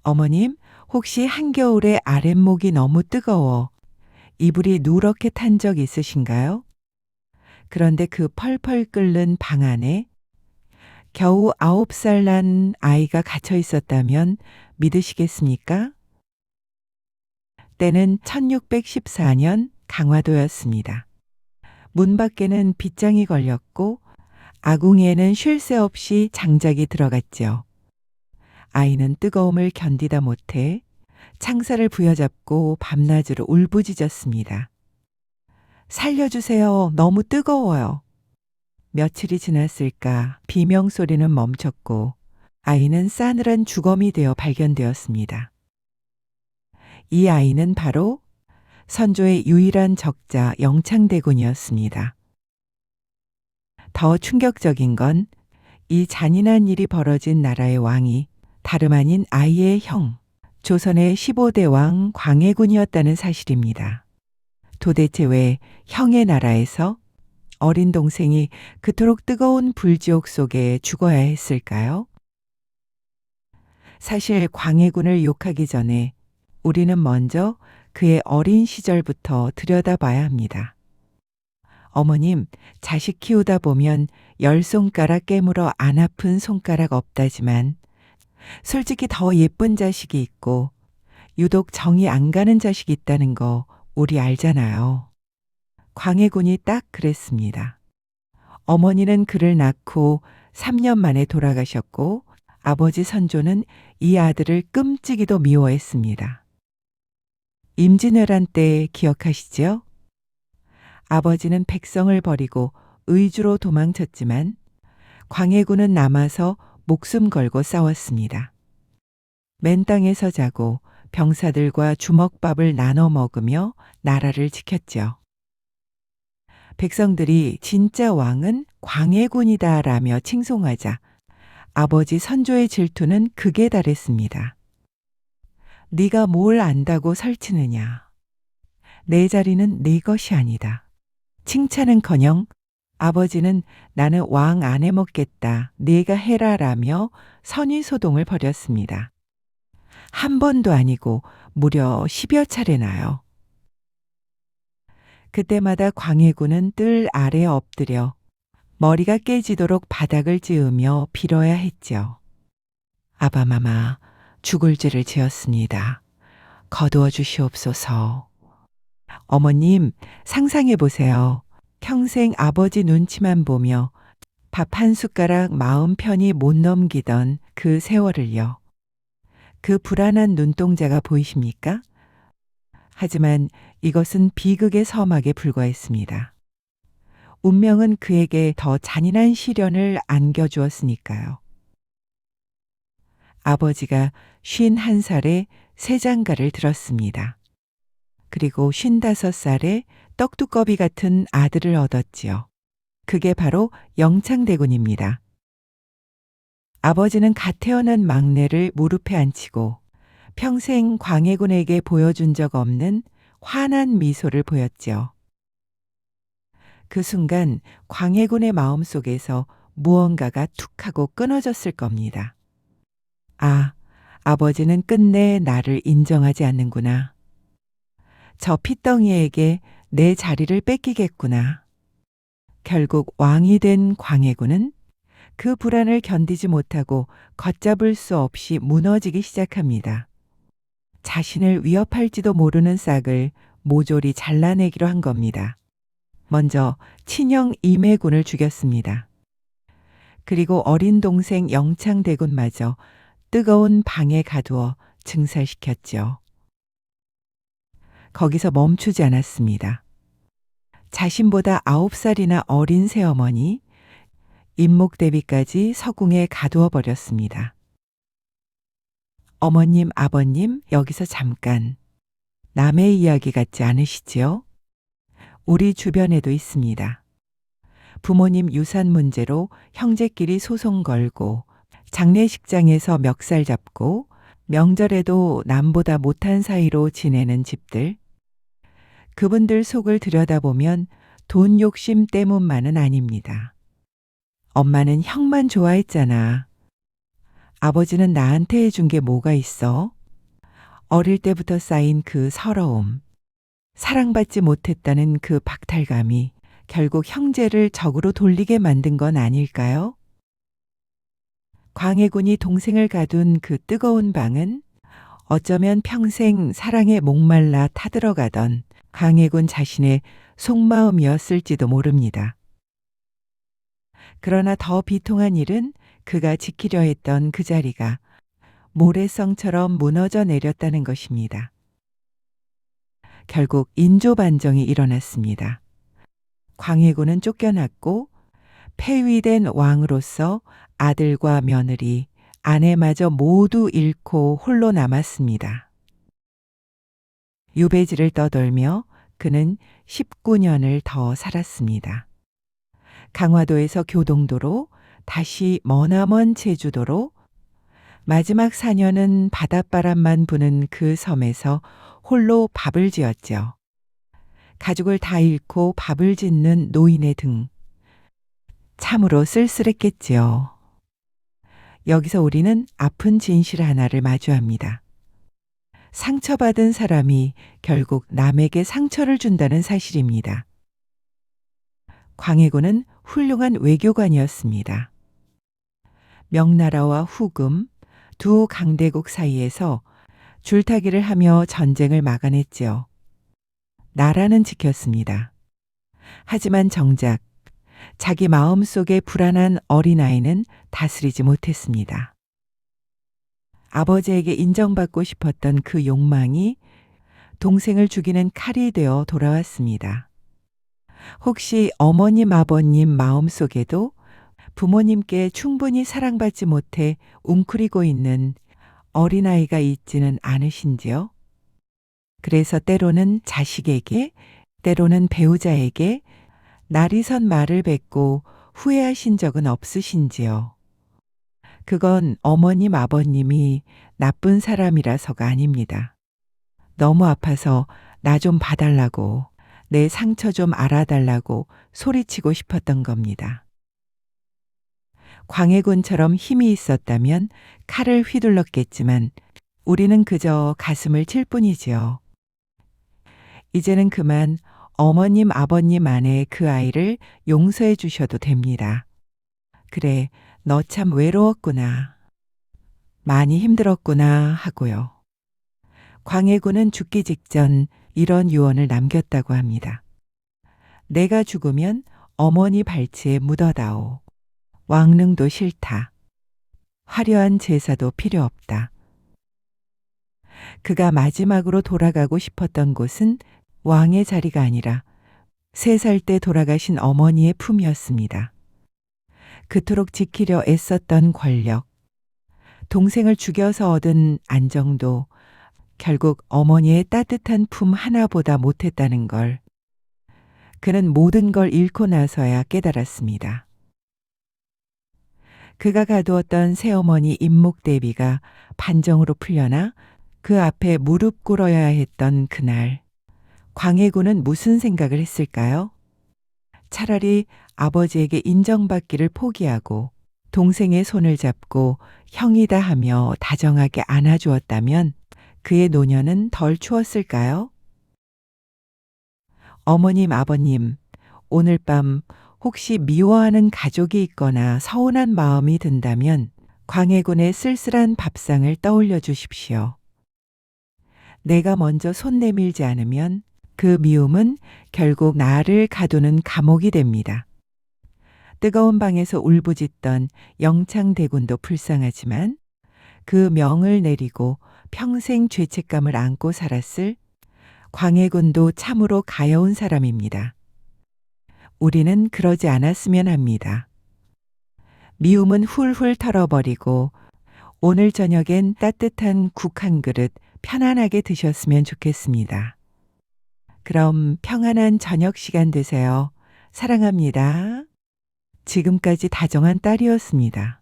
어머님, 혹시 한겨울에 아랫목이 너무 뜨거워 이불이 누렇게 탄 적 있으신가요? 그런데 그 펄펄 끓는 방 안에 겨우 9살 난 아이가 갇혀 있었다면 믿으시겠습니까? 때는 1614년 강화도였습니다. 문 밖에는 빗장이 걸렸고 아궁이에는 쉴 새 없이 장작이 들어갔죠. 아이는 뜨거움을 견디다 못해 창살을 부여잡고 밤낮으로 울부짖었습니다. 살려주세요. 너무 뜨거워요. 며칠이 지났을까 비명소리는 멈췄고 아이는 싸늘한 주검이 되어 발견되었습니다. 이 아이는 바로 선조의 유일한 적자 영창대군이었습니다. 더 충격적인 건 이 잔인한 일이 벌어진 나라의 왕이 다름 아닌 아이의 형, 조선의 15대 왕 광해군이었다는 사실입니다. 도대체 왜 형의 나라에서 어린 동생이 그토록 뜨거운 불지옥 속에 죽어야 했을까요? 사실 광해군을 욕하기 전에 우리는 먼저 그의 어린 시절부터 들여다봐야 합니다. 어머님, 자식 키우다 보면 10손가락 깨물어 안 아픈 손가락 없다지만 솔직히 더 예쁜 자식이 있고 유독 정이 안 가는 자식이 있다는 거 우리 알잖아요. 광해군이 딱 그랬습니다. 어머니는 그를 낳고 3년 만에 돌아가셨고 아버지 선조는 이 아들을 끔찍이도 미워했습니다. 임진왜란 때 기억하시죠? 아버지는 백성을 버리고 의주로 도망쳤지만 광해군은 남아서 목숨 걸고 싸웠습니다. 맨 땅에서 자고 병사들과 주먹밥을 나눠 먹으며 나라를 지켰죠. 백성들이 진짜 왕은 광해군이다라며 칭송하자 아버지 선조의 질투는 극에 달했습니다. 네가 뭘 안다고 설치느냐. 내 자리는 네 것이 아니다. 칭찬은커녕 아버지는 나는 왕 안 해먹겠다. 네가 해라라며 선의소동을 벌였습니다. 한 번도 아니고 무려 10여 차례나요. 그때마다 광해군은 뜰 아래에 엎드려 머리가 깨지도록 바닥을 찌으며 빌어야 했죠. 아바마마, 죽을 죄를 지었습니다. 거두어 주시옵소서. 어머님, 상상해 보세요. 평생 아버지 눈치만 보며 밥 한 숟가락 마음 편히 못 넘기던 그 세월을요. 그 불안한 눈동자가 보이십니까? 하지만 이것은 비극의 서막에 불과했습니다. 운명은 그에게 더 잔인한 시련을 안겨주었으니까요. 아버지가 51살에 세장가를 들었습니다. 그리고 55살에 떡두꺼비 같은 아들을 얻었지요. 그게 바로 영창대군입니다. 아버지는 갓 태어난 막내를 무릎에 앉히고 평생 광해군에게 보여준 적 없는 환한 미소를 보였지요. 그 순간 광해군의 마음속에서 무언가가 툭 하고 끊어졌을 겁니다. 아, 아버지는 끝내 나를 인정하지 않는구나. 저 핏덩이에게 내 자리를 뺏기겠구나. 결국 왕이 된 광해군은 그 불안을 견디지 못하고 걷잡을 수 없이 무너지기 시작합니다. 자신을 위협할지도 모르는 싹을 모조리 잘라내기로 한 겁니다. 먼저 친형 임해군을 죽였습니다. 그리고 어린 동생 영창대군마저 뜨거운 방에 가두어 증살시켰죠. 거기서 멈추지 않았습니다. 자신보다 9살이나 어린 새어머니 임목대비까지 서궁에 가두어 버렸습니다. 어머님, 아버님, 여기서 잠깐. 남의 이야기 같지 않으시지요? 우리 주변에도 있습니다. 부모님 유산 문제로 형제끼리 소송 걸고 장례식장에서 멱살 잡고 명절에도 남보다 못한 사이로 지내는 집들. 그분들 속을 들여다보면 돈 욕심 때문만은 아닙니다. 엄마는 형만 좋아했잖아. 아버지는 나한테 해준 게 뭐가 있어? 어릴 때부터 쌓인 그 서러움, 사랑받지 못했다는 그 박탈감이 결국 형제를 적으로 돌리게 만든 건 아닐까요? 광해군이 동생을 가둔 그 뜨거운 방은 어쩌면 평생 사랑에 목말라 타들어가던 광해군 자신의 속마음이었을지도 모릅니다. 그러나 더 비통한 일은 그가 지키려 했던 그 자리가 모래성처럼 무너져 내렸다는 것입니다. 결국 인조반정이 일어났습니다. 광해군은 쫓겨났고 폐위된 왕으로서 아들과 며느리, 아내마저 모두 잃고 홀로 남았습니다. 유배지를 떠돌며 그는 19년을 더 살았습니다. 강화도에서 교동도로, 다시 머나먼 제주도로, 마지막 4년은 바닷바람만 부는 그 섬에서 홀로 밥을 지었죠. 가족을 다 잃고 밥을 짓는 노인의 등. 참으로 쓸쓸했겠지요. 여기서 우리는 아픈 진실 하나를 마주합니다. 상처받은 사람이 결국 남에게 상처를 준다는 사실입니다. 광해군은 훌륭한 외교관이었습니다. 명나라와 후금 두 강대국 사이에서 줄타기를 하며 전쟁을 막아냈지요. 나라는 지켰습니다. 하지만 정작 자기 마음속에 불안한 어린아이는 다스리지 못했습니다. 아버지에게 인정받고 싶었던 그 욕망이 동생을 죽이는 칼이 되어 돌아왔습니다. 혹시 어머님, 아버님 마음속에도 부모님께 충분히 사랑받지 못해 웅크리고 있는 어린아이가 있지는 않으신지요? 그래서 때로는 자식에게, 때로는 배우자에게 날이선 말을 뱉고 후회하신 적은 없으신지요? 그건 어머님, 아버님이 나쁜 사람이라서가 아닙니다. 너무 아파서 나 좀 봐달라고, 내 상처 좀 알아달라고 소리치고 싶었던 겁니다. 광해군처럼 힘이 있었다면 칼을 휘둘렀겠지만 우리는 그저 가슴을 칠 뿐이지요. 이제는 그만 어머님, 아버님 안에 그 아이를 용서해 주셔도 됩니다. 그래, 너 참 외로웠구나. 많이 힘들었구나 하고요. 광해군은 죽기 직전 이런 유언을 남겼다고 합니다. 내가 죽으면 어머니 발치에 묻어다오. 왕릉도 싫다. 화려한 제사도 필요 없다. 그가 마지막으로 돌아가고 싶었던 곳은 왕의 자리가 아니라 3살 때 돌아가신 어머니의 품이었습니다. 그토록 지키려 애썼던 권력, 동생을 죽여서 얻은 안정도 결국 어머니의 따뜻한 품 하나보다 못했다는 걸 그는 모든 걸 잃고 나서야 깨달았습니다. 그가 가두었던 새어머니 임목대비가 반정으로 풀려나 그 앞에 무릎 꿇어야 했던 그날, 광해군은 무슨 생각을 했을까요? 차라리 아버지에게 인정받기를 포기하고 동생의 손을 잡고 형이다 하며 다정하게 안아주었다면 그의 노년은 덜 추웠을까요? 어머님, 아버님, 오늘 밤 혹시 미워하는 가족이 있거나 서운한 마음이 든다면 광해군의 쓸쓸한 밥상을 떠올려 주십시오. 내가 먼저 손 내밀지 않으면 그 미움은 결국 나를 가두는 감옥이 됩니다. 뜨거운 방에서 울부짖던 영창대군도 불쌍하지만 그 명을 내리고 평생 죄책감을 안고 살았을 광해군도 참으로 가여운 사람입니다. 우리는 그러지 않았으면 합니다. 미움은 훌훌 털어버리고 오늘 저녁엔 따뜻한 국 한 그릇 편안하게 드셨으면 좋겠습니다. 그럼 평안한 저녁 시간 되세요. 사랑합니다. 지금까지 다정한 딸이었습니다.